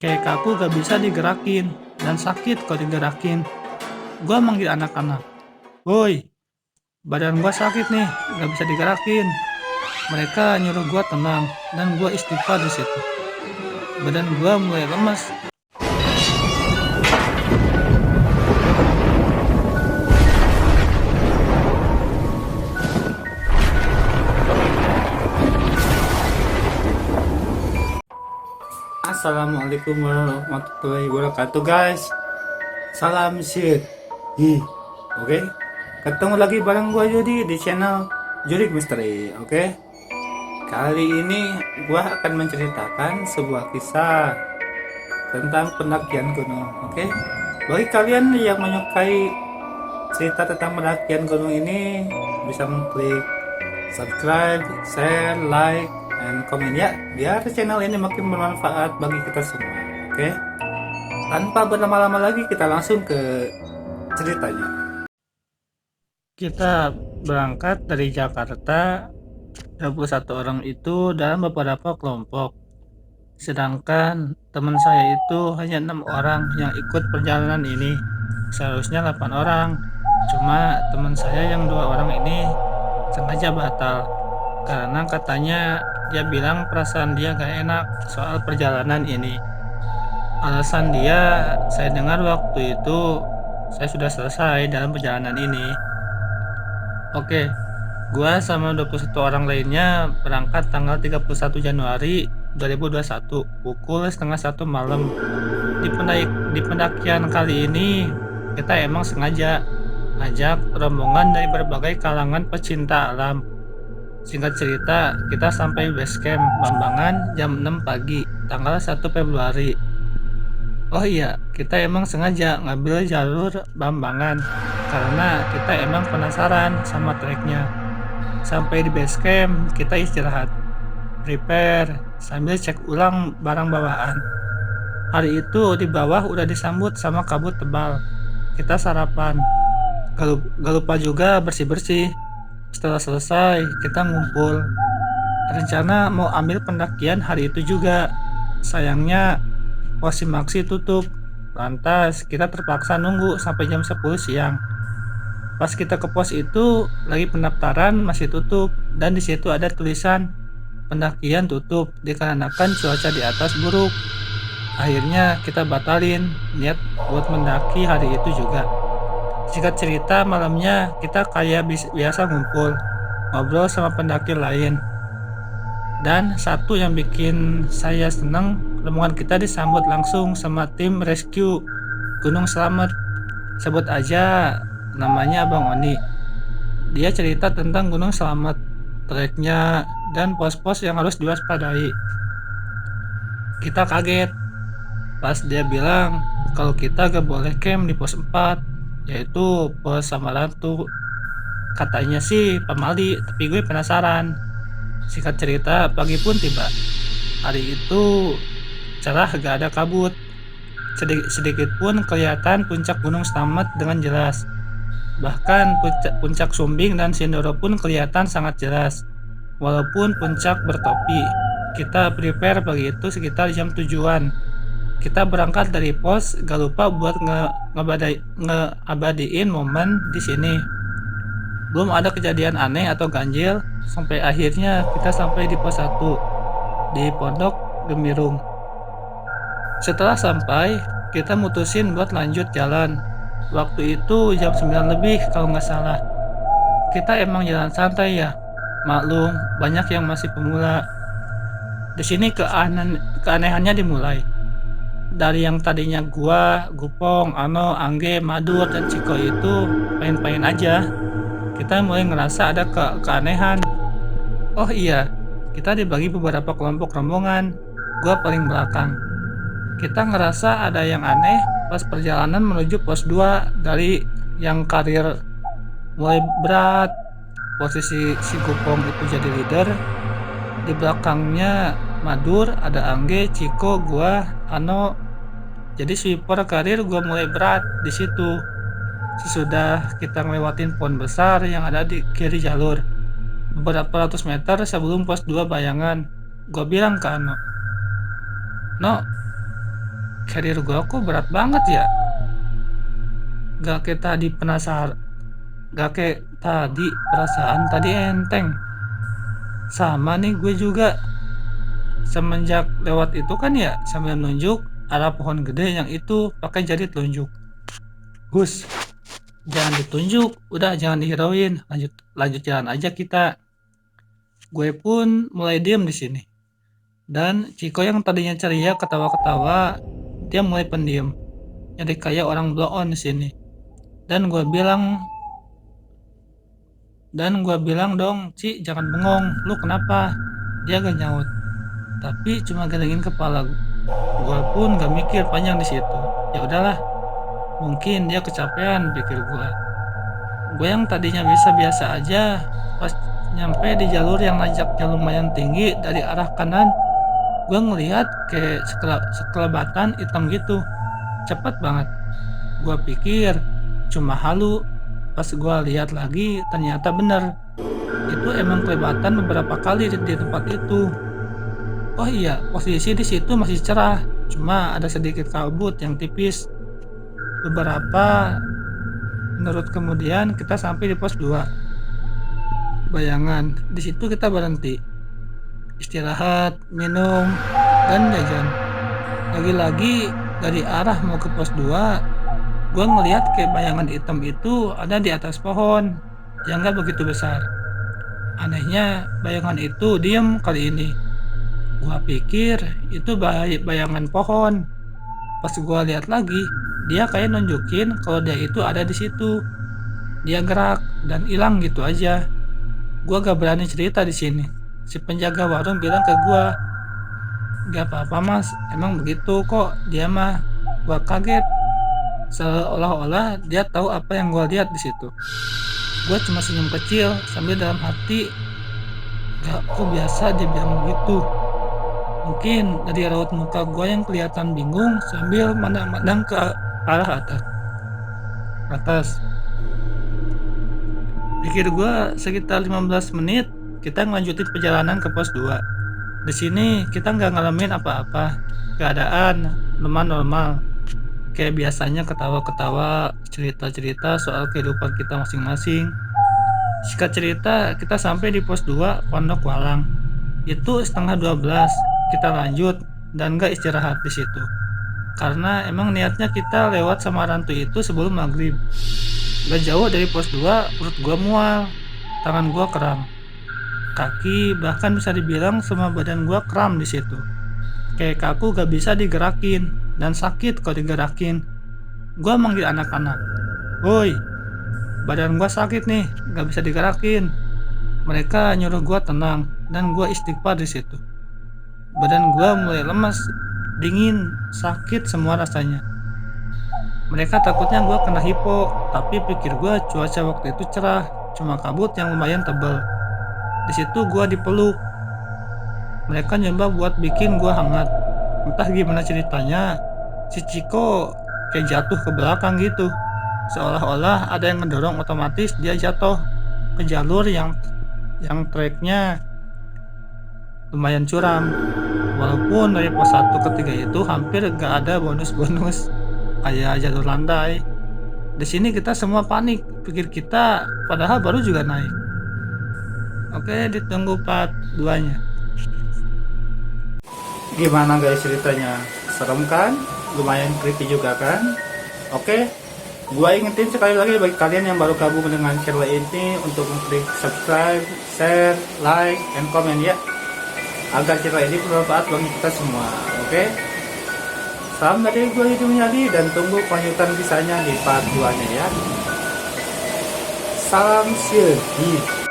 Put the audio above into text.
Kayak kaku gak bisa digerakin dan sakit kalau digerakin. Gua manggil anak-anak, "Woi, badan gua sakit nih, gak bisa digerakin." Mereka nyuruh gua tenang dan gua istighfar di situ. Badan gua mulai lemas. Assalamualaikum warahmatullahi wabarakatuh, guys. Salam shit. Oke. Ketemu lagi bareng gua Jody di channel Jurik Misteri. Oke. Kali ini gua akan menceritakan sebuah kisah tentang pendakian gunung. Oke. Bagi kalian yang menyukai cerita tentang pendakian gunung ini, bisa mengklik subscribe, share, like, and komen ya, biar channel ini makin bermanfaat bagi kita semua. Oke. Tanpa berlama-lama lagi, kita langsung ke ceritanya. Kita berangkat dari Jakarta, 21 orang itu dalam beberapa kelompok. Sedangkan teman saya itu hanya 6 orang yang ikut perjalanan ini. Seharusnya 8 orang. Cuma teman saya yang 2 orang ini sengaja batal. Karena katanya dia bilang perasaan dia gak enak soal perjalanan ini. Alasan dia, saya dengar waktu itu saya sudah selesai dalam perjalanan ini. Oke, gua sama 21 orang lainnya berangkat tanggal 31 Januari 2021 pukul setengah 1 malam. Di pendakian kali ini kita emang sengaja ajak rombongan dari berbagai kalangan pecinta alam. Singkat cerita, kita sampai base camp Bambangan jam 6 pagi, tanggal 1 Februari. Oh iya, kita emang sengaja ngambil jalur Bambangan karena kita emang penasaran sama treknya. Sampai di base camp, kita istirahat, prepare, sambil cek ulang barang bawaan. Hari itu di bawah udah disambut sama kabut tebal. Kita sarapan, gak lupa juga bersih-bersih. Setelah selesai, kita ngumpul. Rencana mau ambil pendakian hari itu juga. Sayangnya pos Simaksi tutup. Lantas kita terpaksa nunggu sampai jam 10 siang. Pas kita ke pos itu, lagi pendaftaran masih tutup dan di situ ada tulisan pendakian tutup dikarenakan cuaca di atas buruk. Akhirnya kita batalin niat buat mendaki hari itu juga. Singkat cerita, malamnya kita kayak biasa ngumpul, ngobrol sama pendaki lain. Dan satu yang bikin saya seneng, rombongan kita disambut langsung sama tim rescue Gunung Slamet. Sebut aja namanya Bang Oni. Dia cerita tentang Gunung Slamet, treknya, dan pos-pos yang harus diwaspadai. Kita kaget pas dia bilang kalau kita gak boleh camp di pos 4, yaitu pos Samarantu. Katanya sih pamali, tapi gue penasaran. Singkat cerita, pagi pun tiba. Hari itu cerah, gak ada kabut. Sedikit pun kelihatan puncak Gunung Slamet dengan jelas. Bahkan puncak Sumbing dan Sindoro pun kelihatan sangat jelas. Walaupun puncak bertopi. Kita prepare pagi itu sekitar jam 7-an. Kita berangkat dari pos, gak lupa buat ngeabadiin momen di sini. Belum ada kejadian aneh atau ganjil sampai akhirnya kita sampai di pos 1 di Pondok Gemirung. Setelah sampai, kita mutusin buat lanjut jalan. Waktu itu jam 9 lebih kalau nggak salah. Kita emang jalan santai ya. Maklum, banyak yang masih pemula. Di sini keanehannya dimulai. Dari yang tadinya gua, Gupong, Ano, Angge, Madur, dan Ciko itu main-main aja. Kita mulai ngerasa ada keanehan. Oh iya, kita dibagi beberapa kelompok rombongan. Gua paling belakang. Kita ngerasa ada yang aneh pas perjalanan menuju pos 2 dari yang karir mulai berat. Posisi si Gupong itu jadi leader. Di belakangnya Madur, ada Angge, Ciko, gua, Ano. Jadi sweeper karir gua mulai berat di situ. Sesudah kita ngelewatin pohon besar yang ada di kiri jalur, beberapa ratus meter sebelum pos 2 bayangan, gua bilang ke Ano, "No, Karir gua kok berat banget ya. Gak kayak tadi gak kayak tadi perasaan tadi enteng. Sama nih gue juga semenjak lewat itu kan ya sambil nunjuk arah pohon gede yang itu pakai jari telunjuk. Gus, jangan ditunjuk, udah jangan dihirauin, lanjut lanjut jalan aja kita. Gue pun mulai diem di sini. Dan Ciko yang tadinya ceria ketawa-ketawa, dia mulai pendiam. Jadi kayak orang blow on di sini. Dan gue bilang, dong, Ci jangan bengong, lu kenapa? Dia gak nyaut, tapi cuma gelengin kepala. Gue pun gak mikir panjang di situ. Ya udahlah, mungkin dia kecapean, pikir gue. Gue yang tadinya bisa biasa aja, pas nyampe di jalur yang nanjaknya lumayan tinggi dari arah kanan, gue ngeliat kayak sekelebatan hitam gitu, cepet banget. Gue pikir cuma halu, pas gue lihat lagi ternyata bener. Itu emang kelebatan beberapa kali di tempat itu. Oh iya, posisi di situ masih cerah, cuma ada sedikit kabut yang tipis. Beberapa menurut kemudian kita sampai di pos 2. Bayangan, di situ kita berhenti. Istirahat, minum, dan jajan. Lagi-lagi dari arah mau ke pos 2, gue ngeliat kayak bayangan hitam itu ada di atas pohon yang gak begitu besar. Anehnya bayangan itu diem kali ini. Gue pikir itu bayangan pohon. Pas gue lihat lagi, dia kayak nunjukin kalau dia itu ada di situ. Dia gerak dan hilang gitu aja. Gue gak berani cerita di sini. Si penjaga warung bilang ke gue, gak apa-apa mas, emang begitu kok dia mah. Gue kaget, seolah-olah dia tahu apa yang gue lihat di situ. Gue cuma senyum kecil sambil dalam hati, gak kok biasa dia bilang begitu. Mungkin dari raut muka gue yang kelihatan bingung sambil mandang-mandang ke arah atas. Pikir gue sekitar 15 menit kita ngelanjutin perjalanan ke pos 2. Di sini kita nggak ngalamin apa-apa. Keadaan normal. Kayak biasanya ketawa-ketawa, cerita-cerita soal kehidupan kita masing-masing. Singkat cerita, kita sampai di pos 2 Pondok Walang. Itu setengah 12. Kita lanjut dan gak istirahat di situ. Karena emang niatnya kita lewat sama rantu itu sebelum maghrib. Gak jauh dari pos 2, perut gua mual, tangan gua kram. Kaki bahkan bisa dibilang semua badan gua kram di situ. Kayak kaku gak bisa digerakin dan sakit kalau digerakin. Gua manggil anak-anak. Woi, badan gua sakit nih, gak bisa digerakin. Mereka nyuruh gua tenang dan gua istighfar di situ. Badan gua mulai lemas, dingin, sakit semua rasanya. Mereka takutnya gua kena hipo, tapi pikir gua cuaca waktu itu cerah, cuma kabut yang lumayan tebal. Di situ gua dipeluk. Mereka nyoba buat bikin gua hangat. Entah gimana ceritanya, si Ciko kayak jatuh ke belakang gitu. Seolah-olah ada yang ngedorong, otomatis dia jatuh ke jalur yang treknya lumayan curam. Walaupun dari pos 1 ke 3 itu hampir gak ada bonus-bonus kayak jalur landai. Di sini kita semua panik, pikir kita padahal baru juga naik. Oke, ditunggu part 2-nya. Gimana guys ceritanya? Serem kan? Lumayan creepy juga kan? Oke, gua ingetin sekali lagi bagi kalian yang baru gabung dengan channel ini untuk klik subscribe, share, like, and comment ya, agar channel ini bermanfaat bagi kita semua. Oke? Salam dari gue Yudi Mulyadi dan tunggu kelanjutan kisahnya di part 2-nya ya. Salam silih.